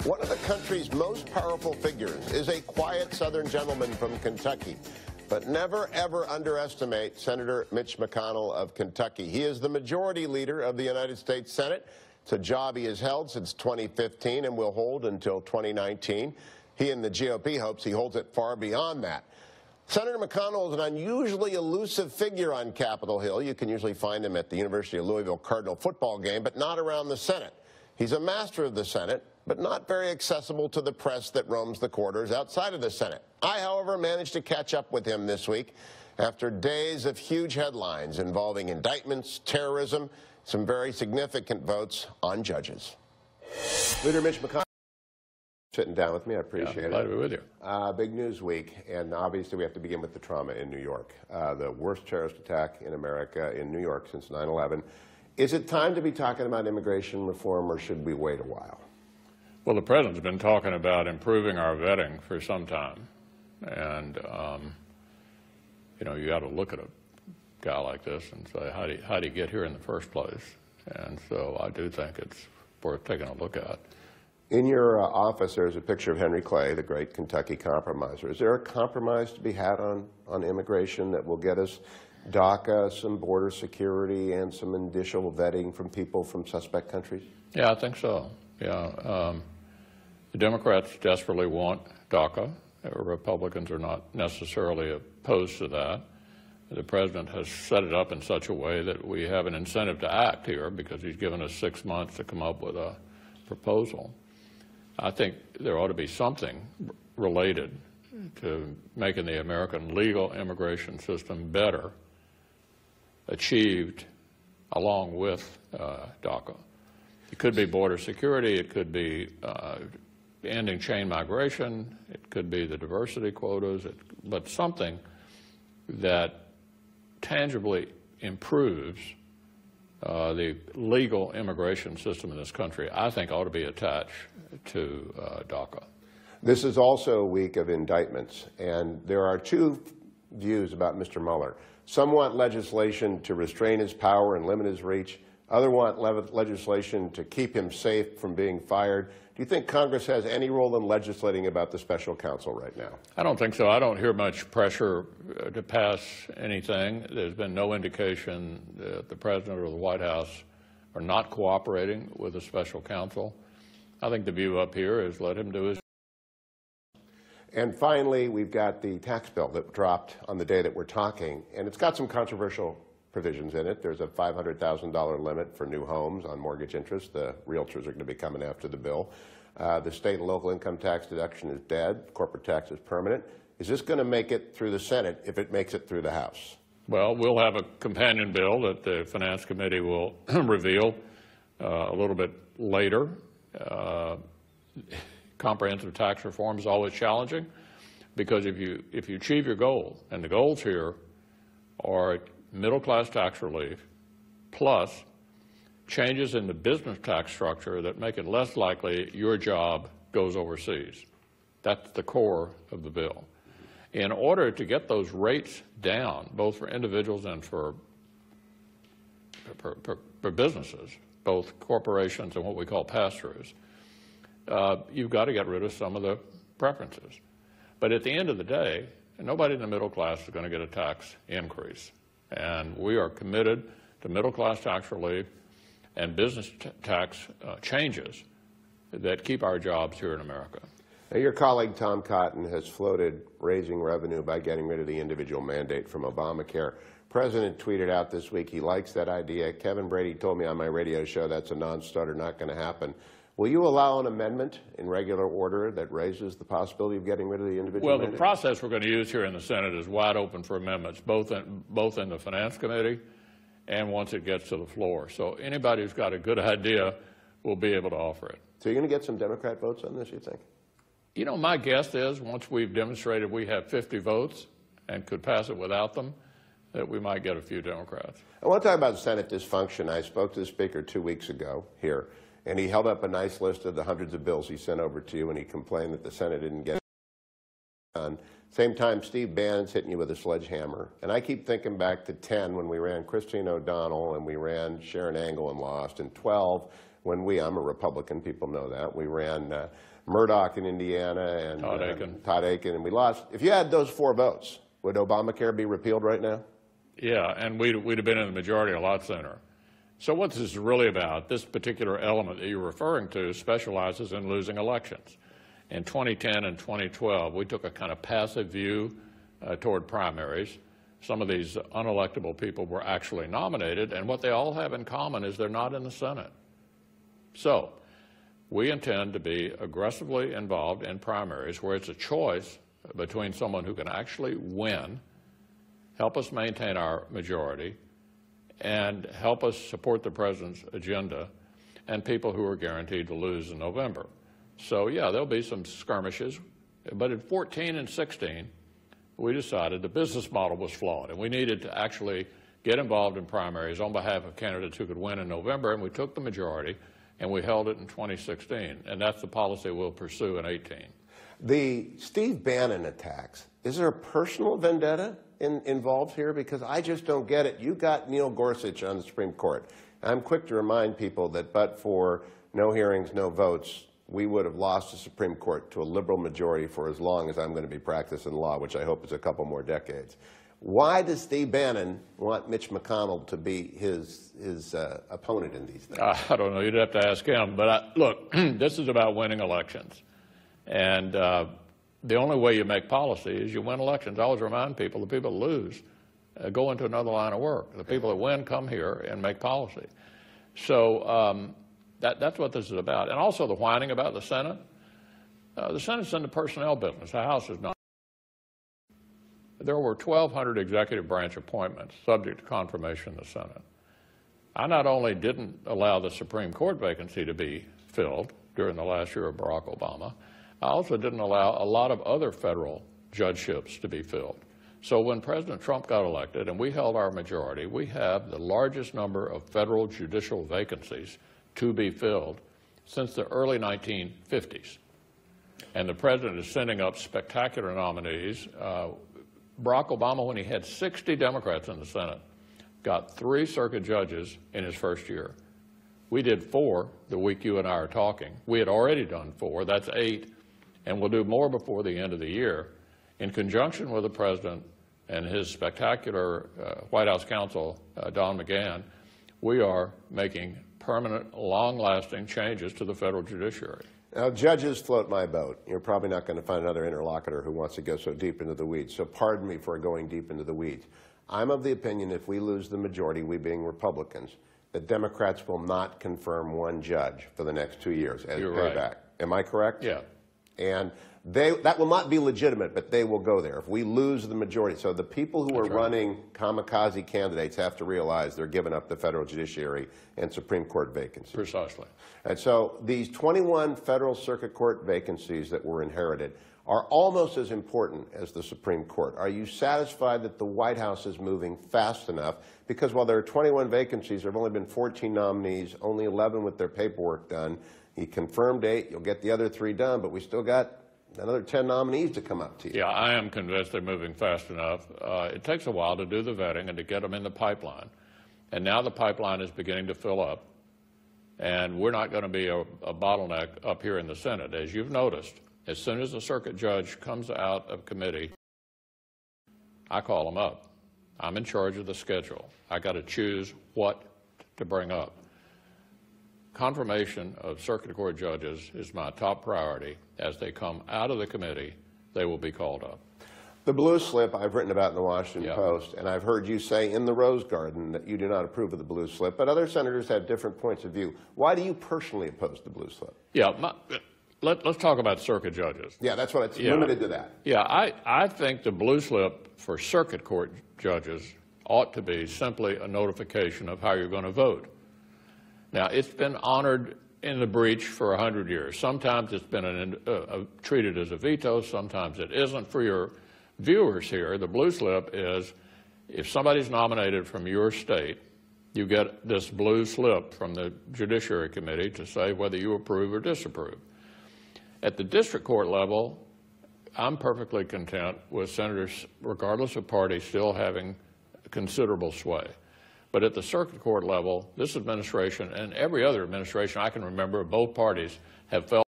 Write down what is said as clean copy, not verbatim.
One of the country's most powerful figures is a quiet Southern gentleman from Kentucky. But never, ever underestimate Senator Mitch McConnell of Kentucky. He is the majority leader of the United States Senate. It's a job he has held since 2015 and will hold until 2019. He and the GOP hopes he holds it far beyond that. Senator McConnell is an unusually elusive figure on Capitol Hill. You can usually find him at the University of Louisville Cardinal football game, but not around the Senate. He's a master of the Senate, but not very accessible to the press that roams the corridors outside of the Senate. I, however, managed to catch up with him this week after days of huge headlines involving indictments, terrorism, some very significant votes on judges. Leader Mitch McConnell sitting down with me. I appreciate it. Glad to be with you. Big news week, and obviously we have to begin with the trauma in New York. The worst terrorist attack in America in New York since 9/11. Is it time to be talking about immigration reform, or should we wait a while? Well, the president's been talking about improving our vetting for some time. And, you know, you got to look at a guy like this and say, how do you get here in the first place? And so I do think it's worth taking a look at. In your office, there's a picture of Henry Clay, the great Kentucky compromiser. Is there a compromise to be had on immigration that will get us DACA, some border security, and some initial vetting from people from suspect countries? Yeah, I think so. Yeah. The Democrats desperately want DACA. Republicans are not necessarily opposed to that. The president has set it up in such a way that we have an incentive to act here because he's given us 6 months to come up with a proposal. I think there ought to be something related to making the American legal immigration system better, achieved along with DACA. It could be border security, it could be ending chain migration, it could be the diversity quotas, but something that tangibly improves the legal immigration system in this country, I think ought to be attached to DACA. This is also a week of indictments, and there are two views about Mr. Mueller. Some want legislation to restrain his power and limit his reach. Others want legislation to keep him safe from being fired. Do you think Congress has any role in legislating about the special counsel right now? I don't think so. I don't hear much pressure to pass anything. There's been no indication that the President or the White House are not cooperating with the special counsel. I think the view up here is let him do his. And finally, we've got the tax bill that dropped on the day that we're talking, and it's got some controversial provisions in it. There's a $500,000 limit for new homes on mortgage interest. The realtors are going to be coming after the bill. The state and local income tax deduction is dead. Corporate tax is permanent. Is this going to make it through the Senate if it makes it through the House? Well, we'll have a companion bill that the Finance Committee will reveal a little bit later. Comprehensive tax reform is always challenging because if you achieve your goal, and the goals here are middle-class tax relief plus changes in the business tax structure that make it less likely your job goes overseas. That's the core of the bill. In order to get those rates down, both for individuals and for businesses, both corporations and what we call pass-throughs, you've got to get rid of some of the preferences. But at the end of the day, nobody in the middle class is going to get a tax increase. And we are committed to middle-class tax relief and business tax changes that keep our jobs here in America. Now, your colleague Tom Cotton has floated raising revenue by getting rid of the individual mandate from Obamacare. President tweeted out this week he likes that idea. Kevin Brady told me on my radio show that's a non-starter, not going to happen. Will you allow an amendment in regular order that raises the possibility of getting rid of the individual mandate? Well, the process we're going to use here in the Senate is wide open for amendments, both in the Finance Committee and once it gets to the floor. So anybody who's got a good idea will be able to offer it. So you're going to get some Democrat votes on this, you think? You know, my guess is once we've demonstrated we have 50 votes and could pass it without them, that we might get a few Democrats. I want to talk about Senate dysfunction. I spoke to the Speaker 2 weeks ago here, and he held up a nice list of the hundreds of bills he sent over to you, and he complained that the Senate didn't get it done. Same time, Steve Bannon's hitting you with a sledgehammer. And I keep thinking back to 10 when we ran Christine O'Donnell and we ran Sharon Angle and lost, and 12 I'm a Republican, people know that. We ran Murdoch in Indiana and Todd Aiken, and we lost. If you had those 4 votes, would Obamacare be repealed right now? Yeah, and we'd have been in the majority a lot sooner. So what this is really about, this particular element that you're referring to specializes in losing elections. In 2010 and 2012, we took a kind of passive view toward primaries. Some of these unelectable people were actually nominated, and what they all have in common is they're not in the Senate. So we intend to be aggressively involved in primaries where it's a choice between someone who can actually win, help us maintain our majority, and help us support the president's agenda, and people who are guaranteed to lose in November. So, yeah, there'll be some skirmishes, but in 14 and 16, we decided the business model was flawed, and we needed to actually get involved in primaries on behalf of candidates who could win in November, and we took the majority, and we held it in 2016, and that's the policy we'll pursue in 18. The Steve Bannon attacks, is there a personal vendetta involved here? Because I just don't get it. You got Neil Gorsuch on the Supreme Court. I'm quick to remind people that but for no hearings, no votes, we would have lost the Supreme Court to a liberal majority for as long as I'm going to be practicing law, which I hope is a couple more decades. Why does Steve Bannon want Mitch McConnell to be his opponent in these things? I don't know. You'd have to ask him. But look, this is about winning elections. And the only way you make policy is you win elections. I always remind people, the people that lose go into another line of work. The people that win come here and make policy. So that's what this is about. And also the whining about the Senate. The Senate's in the personnel business. The House is not. There were 1,200 executive branch appointments subject to confirmation in the Senate. I not only didn't allow the Supreme Court vacancy to be filled during the last year of Barack Obama, I also didn't allow a lot of other federal judgeships to be filled. So when President Trump got elected and we held our majority, we have the largest number of federal judicial vacancies to be filled since the early 1950s. And the president is sending up spectacular nominees. Barack Obama, when he had 60 Democrats in the Senate, got 3 circuit judges in his first year. We did 4 the week you and I are talking. We had already done 4, that's 8, and we'll do more before the end of the year. In conjunction with the president and his spectacular White House counsel, Don McGahn, we are making permanent, long-lasting changes to the federal judiciary. Now, judges float my boat. You're probably not going to find another interlocutor who wants to go so deep into the weeds, so pardon me for going deep into the weeds. I'm of the opinion if we lose the majority, we being Republicans, that Democrats will not confirm 1 judge for the next 2 years as payback. Right. Am I correct? Yeah. And that will not be legitimate, but they will go there if we lose the majority. So the people who are running kamikaze candidates have to realize they're giving up the federal judiciary and Supreme Court vacancies. Precisely. And so these 21 federal circuit court vacancies that were inherited are almost as important as the Supreme Court. Are you satisfied that the White House is moving fast enough? Because while there are 21 vacancies, there have only been 14 nominees, only 11 with their paperwork done. He confirmed 8. You'll get the other 3 done, but we still got another 10 nominees to come up to you. Yeah, I am convinced they're moving fast enough. It takes a while to do the vetting and to get them in the pipeline. And now the pipeline is beginning to fill up. And we're not going to be a bottleneck up here in the Senate. As you've noticed, as soon as a circuit judge comes out of committee, I call them up. I'm in charge of the schedule. I got to choose what to bring up. Confirmation of circuit court judges is my top priority. As they come out of the committee, they will be called up. The blue slip I've written about in the Washington Post, and I've heard you say in the Rose Garden that you do not approve of the blue slip, but other senators have different points of view. Why do you personally oppose the blue slip? Yeah, let's talk about circuit judges. Yeah, that's what it's limited to that. Yeah, I think the blue slip for circuit court judges ought to be simply a notification of how you're going to vote. Now, it's been honored in the breach for 100 years. Sometimes it's been treated as a veto, sometimes it isn't. For your viewers here, the blue slip is if somebody's nominated from your state, you get this blue slip from the Judiciary Committee to say whether you approve or disapprove. At the district court level, I'm perfectly content with senators, regardless of party, still having considerable sway. But at the circuit court level, this administration and every other administration I can remember, both parties have felt